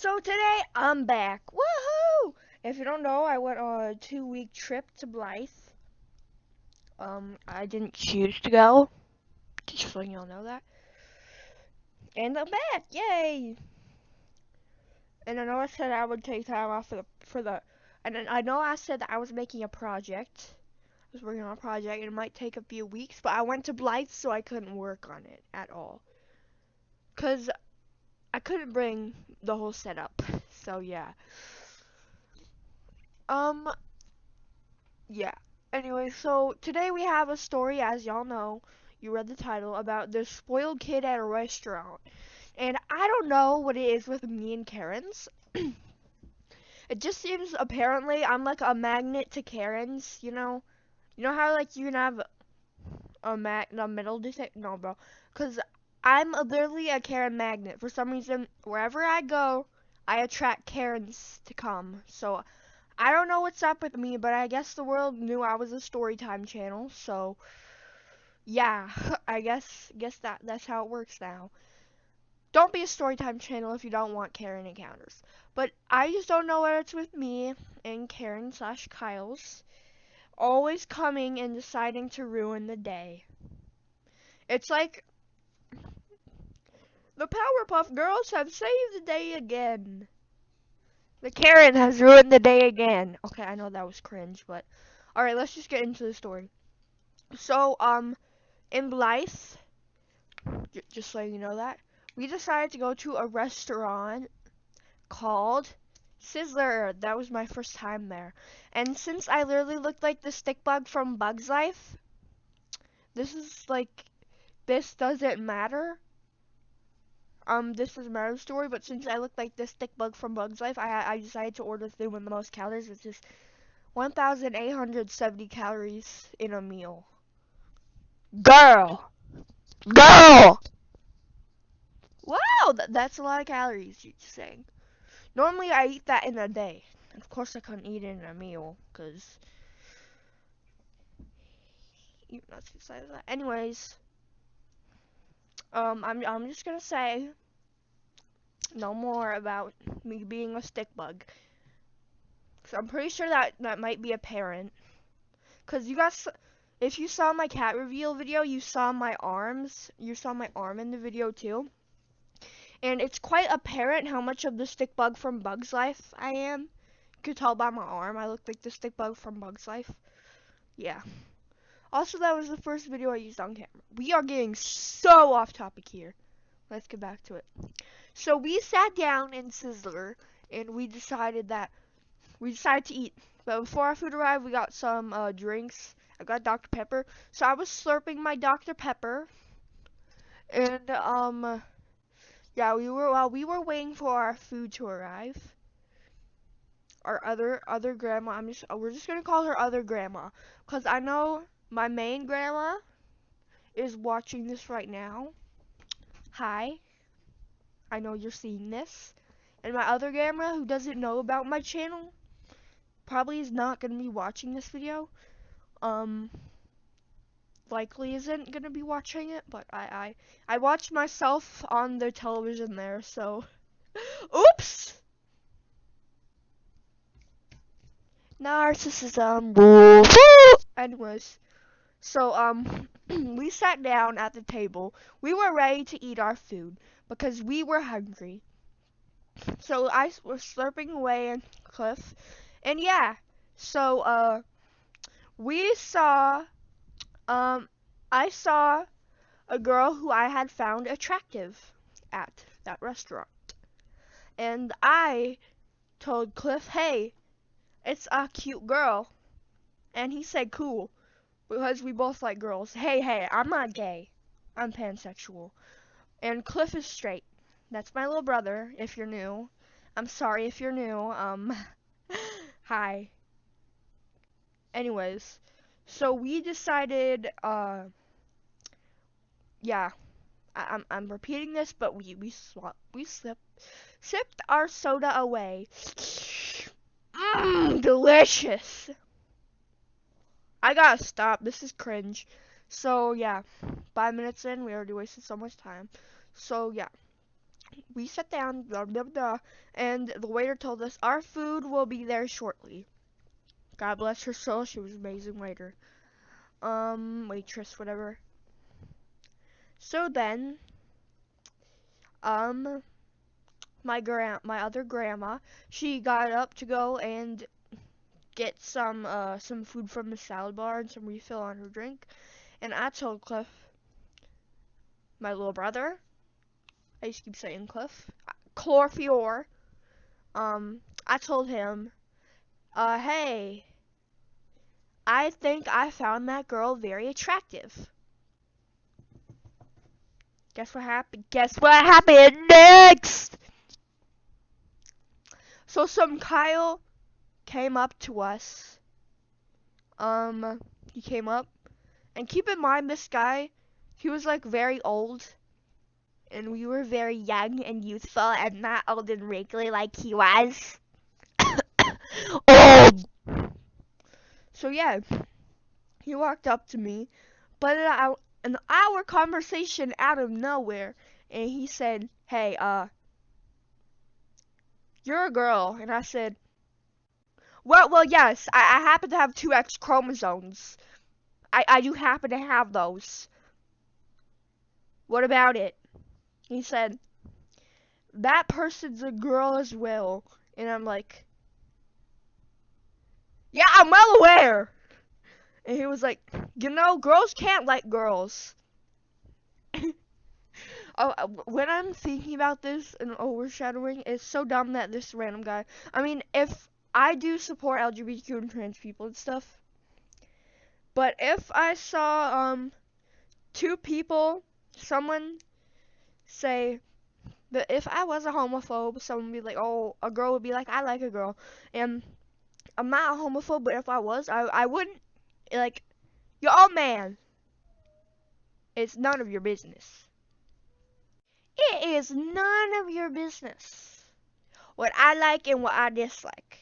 So today I'm back. Woohoo! If you don't know, I went on a 2-week trip to Blythe. I didn't choose to go. Just so you all know that. And I'm back. Yay! And I know I said I would take time off for the and then I know I said that I was making a project. I was working on a project and it might take a few weeks, but I went to Blythe so I couldn't work on it at all. 'Cause I couldn't bring the whole setup. So yeah. Um Yeah. Anyway, so today we have a story, as y'all know, you read the title, about this spoiled kid at a restaurant. And I don't know what it is with me and Karens. It just seems apparently I'm like a magnet to Karens, you know? You know how like you can have a metal detector? No, bro. Cause I'm literally a Karen magnet. For some reason, wherever I go, I attract Karens to come. So I don't know what's up with me, but I guess the world knew I was a Storytime channel, so yeah, I guess that's how it works now. Don't be a Storytime channel if you don't want Karen encounters. But I just don't know what it's with me and Karen slash Kyle's always coming and deciding to ruin the day. It's like the Powerpuff Girls have saved the day again. The Karen has ruined the day again. Okay, I know that was cringe, but alright, let's just get into the story. So, in Blythe, just so you know that, we decided to go to a restaurant called Sizzler. That was my first time there. And since I literally looked like the stick bug from Bug's Life, this is like, this doesn't matter. This doesn't matter the story, but since I look like the stick bug from Bug's Life, I decided to order the food with the most calories, which is 1,870 calories in a meal. Girl! Girl! Wow, that's a lot of calories, you're saying. Normally, I eat that in a day. Of course, I couldn't eat it in a meal, because you're not too excited for that. Anyways, I'm just gonna say no more about me being a stick bug. So I'm pretty sure that might be apparent. Cause you guys, if you saw my cat reveal video, you saw my arms. You saw my arm in the video too. And it's quite apparent how much of the stick bug from Bug's Life I am. You could tell by my arm, I look like the stick bug from Bug's Life. Yeah. Also, that was the first video I used on camera. We are getting so off topic here. Let's get back to it. So we sat down in Sizzler, and we decided to eat. But before our food arrived, we got some drinks. I got Dr. Pepper. So I was slurping my Dr. Pepper, and yeah, while we were waiting for our food to arrive. Our other grandma, we're just gonna call her other grandma, cause I know my main grandma is watching this right now. Hi, I know you're seeing this. And my other grandma, who doesn't know about my channel, probably is not gonna be watching this video. Likely isn't gonna be watching it, but I watched myself on the television there, so oops. Narcissism. Woo. Anyways, so we sat down at the table. We were ready to eat our food because we were hungry. So I was slurping away and Cliff, and yeah. So we saw I saw a girl who I had found attractive at that restaurant, and I told Cliff, "Hey, it's a cute girl," and he said, "Cool." Because we both like girls. Hey, I'm not gay. I'm pansexual. And Cliff is straight. That's my little brother, if you're new. I'm sorry if you're new. Hi. Anyways, so we decided, yeah, I'm repeating this, but we sipped our soda away. Mmm, delicious. I gotta stop. This is cringe. So yeah, 5 minutes in, we already wasted so much time. So yeah, we sat down, blah, blah, blah, and the waiter told us our food will be there shortly. God bless her soul, she was an amazing waiter. Waitress, whatever. So then, my other grandma, she got up to go and get some food from the salad bar and some refill on her drink. And I told Cliff, my little brother, I used to keep saying Cliff, Chlorfior, I told him, hey, I think I found that girl very attractive. Guess what happened? Guess what happened next? So some Kyle came up to us. He came up, and keep in mind this guy, he was like very old, and we were very young and youthful and not old and wrinkly like he was. Old. So yeah, he walked up to me, but an hour conversation out of nowhere, and he said, "Hey, you're a girl," and I said, well, yes, I happen to have two X chromosomes. I do happen to have those. What about it? He said, that person's a girl as well. And I'm like, yeah, I'm well aware. And he was like, girls can't like girls. When I'm thinking about this and overshadowing, it's so dumb that this random guy, I mean, if I do support LGBTQ and trans people and stuff, but if I saw, two people, someone say that if I was a homophobe, someone would be like, oh, a girl would be like, I like a girl. And I'm not a homophobe, but if I was, I wouldn't, like, you're all man. It's none of your business. It is none of your business what I like and what I dislike.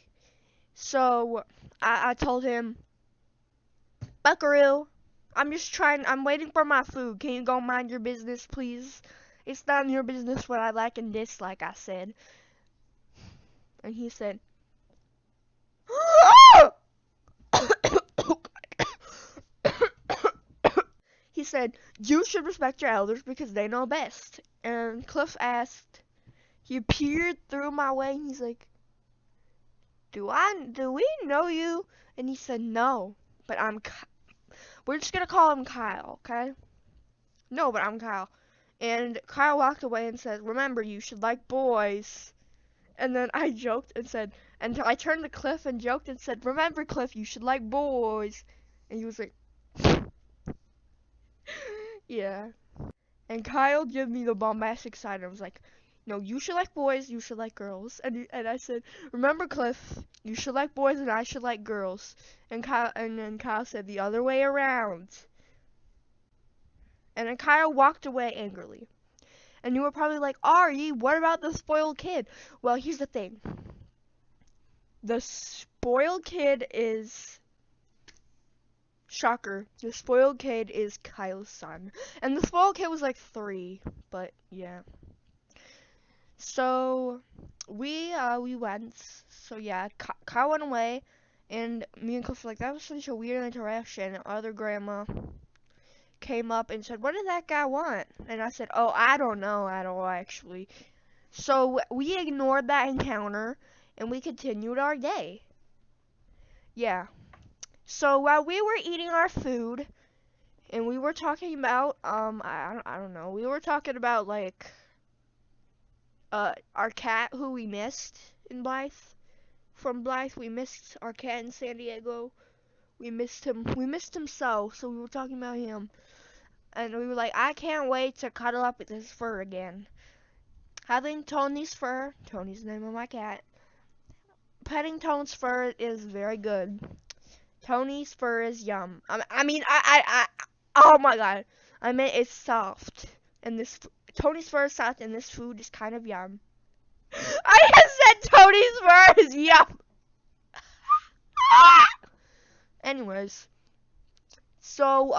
So I told him, Buckaroo, I'm waiting for my food. Can you go mind your business, please? It's none of your business what I like and dislike, I said. And he said, he said, you should respect your elders because they know best. And Cliff asked, he peered through my way and he's like, do we know you? And he said, no, but we're just gonna call him Kyle, okay? No, but I'm Kyle. And Kyle walked away and said, remember, you should like boys. And then I joked and said, and I turned to Cliff and joked and said, remember, Cliff, you should like boys. And he was like, yeah. And Kyle gave me the bombastic side and was like, no, you should like boys, you should like girls. And I said, remember, Cliff, you should like boys and I should like girls. And then Kyle said the other way around. And then Kyle walked away angrily. And you were probably like, Ari, what about the spoiled kid? Well, here's the thing. The spoiled kid is... Shocker. The spoiled kid is Kyle's son. And the spoiled kid was like 3. But, yeah. So, we went. So, yeah, Kyle went away. And me and Cliff were like, that was such a weird interaction. Our other grandma came up and said, what did that guy want? And I said, oh, I don't know at all, actually. So we ignored that encounter and we continued our day. Yeah. So while we were eating our food and we were talking about I don't know, we were talking about like our cat who we missed in Blythe. From Blythe, we missed our cat in San Diego. We missed him so we were talking about him. And we were like, I can't wait to cuddle up with his fur again. Having Tony's fur, Tony's the name of my cat, petting Tony's fur is very good. Tony's fur is yum. Oh my god. I mean, it's soft. And Tony's fur is soft and this food is kind of yum. I just said Tony's fur is yum. Anyways. So,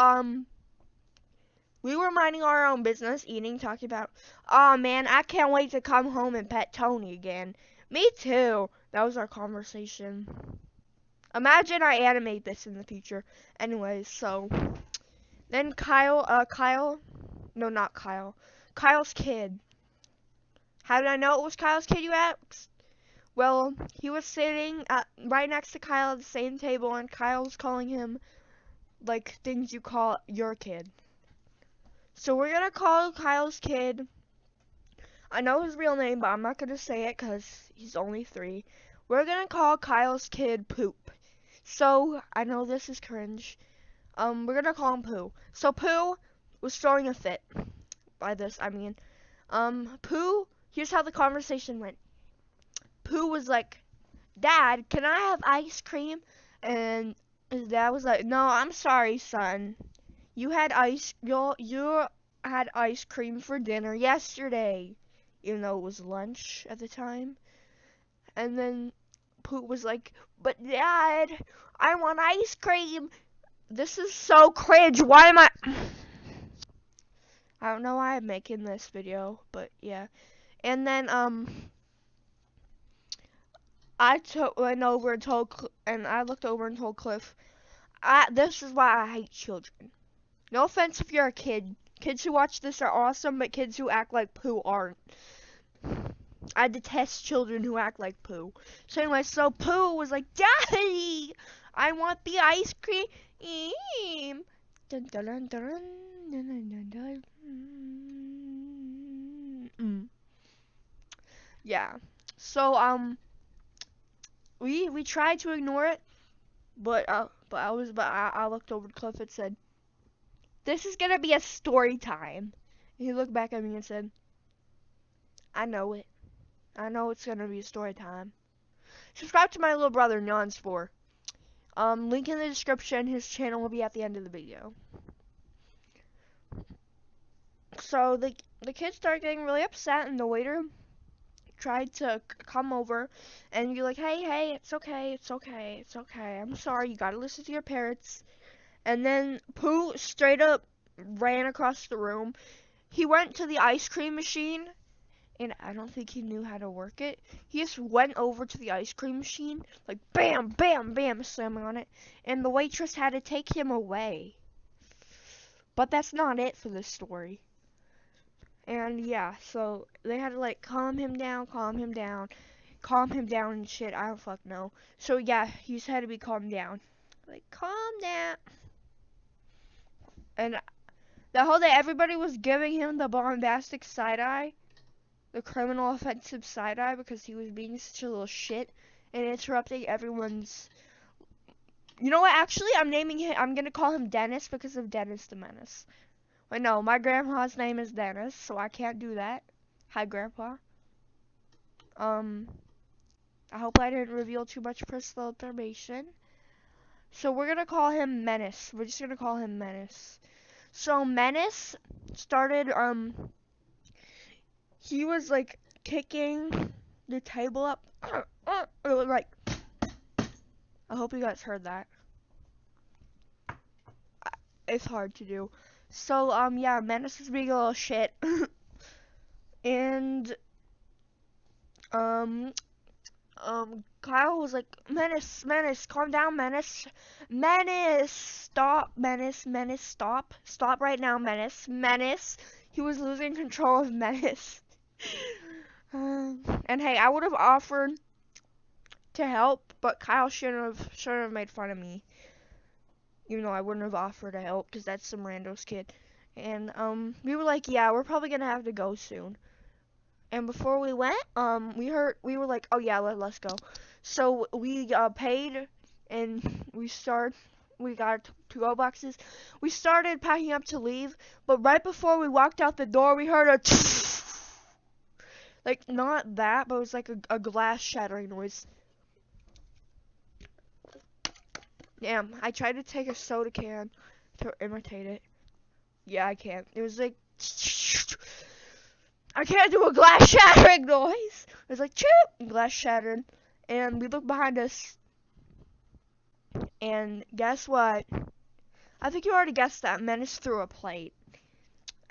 We were minding our own business, eating, talking about, oh man, I can't wait to come home and pet Tony again. Me too. That was our conversation. Imagine I animate this in the future. Anyways, so then no, not Kyle. Kyle's kid. How did I know it was Kyle's kid, you asked? Well, he was sitting right next to Kyle at the same table, and Kyle was calling him, like, things you call your kid. So we're gonna call Kyle's kid, I know his real name, but I'm not gonna say it because he's only 3. We're gonna call Kyle's kid Poop. So, I know this is cringe. We're gonna call him Pooh. So Pooh was throwing a fit. By this, I mean, Pooh, here's how the conversation went. Pooh was like, Dad, can I have ice cream? And his dad was like, no, I'm sorry, son. You had you had ice cream for dinner yesterday, even though it was lunch at the time. And then Pooh was like, but Dad, I want ice cream. This is so cringe. Why am I don't know why I'm making this video, but yeah. And then I looked over and told Cliff, this is why I hate children. No offense if you're a kid. Kids who watch this are awesome, but kids who act like Pooh aren't. I detest children who act like Pooh. So anyway, so Pooh was like, Daddy, I want the ice cream. Dun, dun, dun, dun, dun, dun, dun, dun. Yeah. So we tried to ignore it, but I looked over to Cliff and said, this is gonna be a story time. And he looked back at me and said, I know it. I know it's gonna be a story time. Subscribe to my little brother, Nons4. Link in the description. His channel will be at the end of the video. So the kids started getting really upset, and the waiter tried to come over and be like, hey, it's okay, I'm sorry, you gotta listen to your parents. And then Pooh straight up ran across the room. He went to the ice cream machine, and I don't think he knew how to work it. He just went over to the ice cream machine, like bam, bam, bam, slamming on it, and the waitress had to take him away. But that's not it for this story. And yeah, so they had to like calm him down and shit, I don't fuck know. So yeah, he just had to be calmed down. Like, calm down. And the whole day, everybody was giving him the bombastic side-eye. The criminal offensive side-eye, because he was being such a little shit and interrupting everyone's... You know what, actually, I'm gonna call him Dennis because of Dennis the Menace. Wait, no, my grandpa's name is Dennis, so I can't do that. Hi, Grandpa. I hope I didn't reveal too much personal information. So we're gonna call him Menace. We're just gonna call him Menace. So Menace started, he was like kicking the table up. Like, I hope you guys heard that. It's hard to do. So, yeah, Menace is being a little shit. And, Kyle was like, Menace, calm down, Menace. Stop, Menace, stop. Stop right now, Menace. He was losing control of Menace. And hey, I would have offered to help, but Kyle shouldn't have made fun of me. Even though I wouldn't have offered to help, because that's some rando's kid. And, we were like, yeah, we're probably gonna have to go soon. And before we went, we were like, oh yeah, let's go. So we paid, and we got to-go boxes. We started packing up to leave, but right before we walked out the door, we heard a like, not that, but it was like a glass shattering noise. Damn, I tried to take a soda can to imitate it. Yeah, I can't. It was like, I can't do a glass shattering noise. It was like, chip, glass shattered. And we looked behind us. And guess what? I think you already guessed that. Menace threw a plate.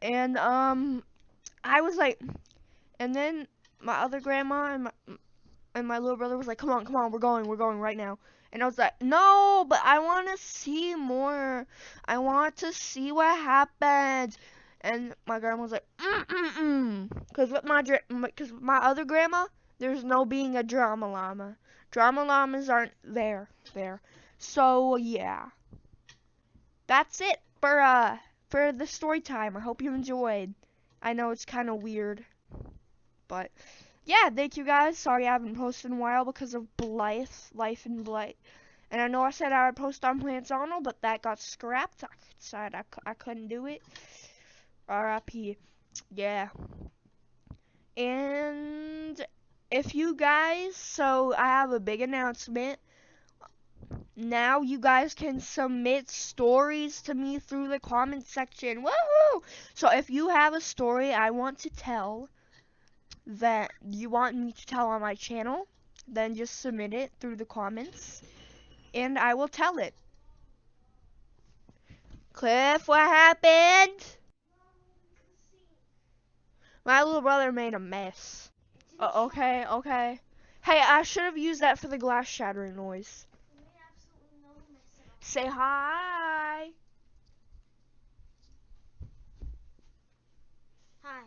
And I was like, and then my other grandma and my little brother was like, come on, we're going right now. And I was like, no, but I want to see more. I want to see what happens. And my grandma was like, because with my other grandma, there's no being a drama llama. Drama llamas aren't there. So yeah, that's it for the story time. I hope you enjoyed. I know it's kind of weird, but yeah, thank you guys. Sorry I haven't posted in a while because of life and Blythe. And I know I said I would post on Plants Arnold, but that got scrapped. I decided I couldn't do it. RIP. Yeah. And if you guys, so I have a big announcement. Now you guys can submit stories to me through the comment section. Woohoo! So if you have a story I want to tell that you want me to tell on my channel, then just submit it through the comments and I will tell it. Cliff, what happened? My little brother made a mess. Okay. Hey, I should have used that for the glass shattering noise. Say hi. Hi.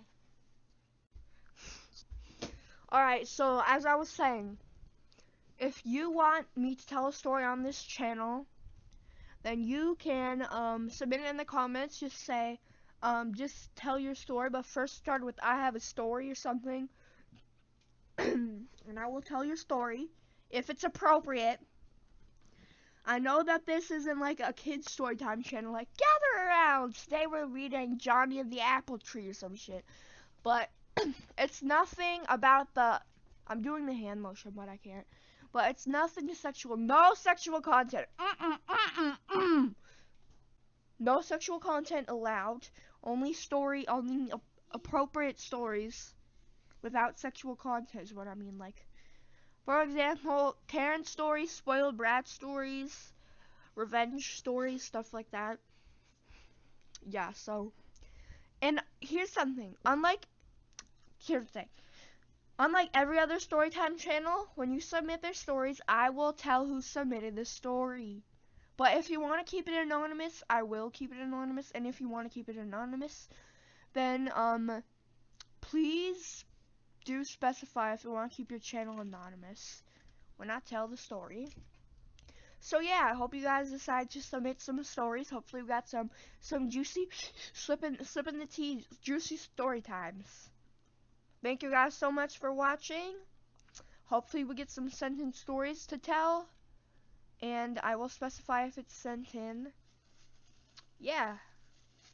Alright, so as I was saying, if you want me to tell a story on this channel, then you can submit it in the comments. Just say, just tell your story, but first start with I have a story or something. And I will tell your story if it's appropriate. I know that this isn't like a kid's story time channel, like gather around. Today we're reading Johnny and the Apple Tree or some shit. But it's nothing about the. I'm doing the hand motion, but I can't. But it's nothing sexual. No sexual content. No sexual content allowed. Only appropriate stories without sexual content is what I mean. Like, for example, Karen stories, spoiled brat stories, revenge stories, stuff like that. Yeah, so. And here's something. Here's the thing. Unlike every other Storytime channel, when you submit their stories, I will tell who submitted the story. But if you want to keep it anonymous, I will keep it anonymous. And if you want to keep it anonymous, then please do specify if you want to keep your channel anonymous when I tell the story. So yeah, I hope you guys decide to submit some stories. Hopefully we got some juicy slipping the tea juicy story times. Thank you guys so much for watching. Hopefully we get some sent in stories to tell, and I will specify if it's sent in. Yeah.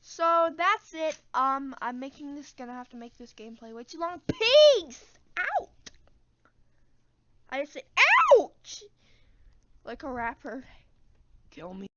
So that's it. I'm gonna have to make this gameplay way too long. Peace out. I just said ouch like a rapper. Kill me.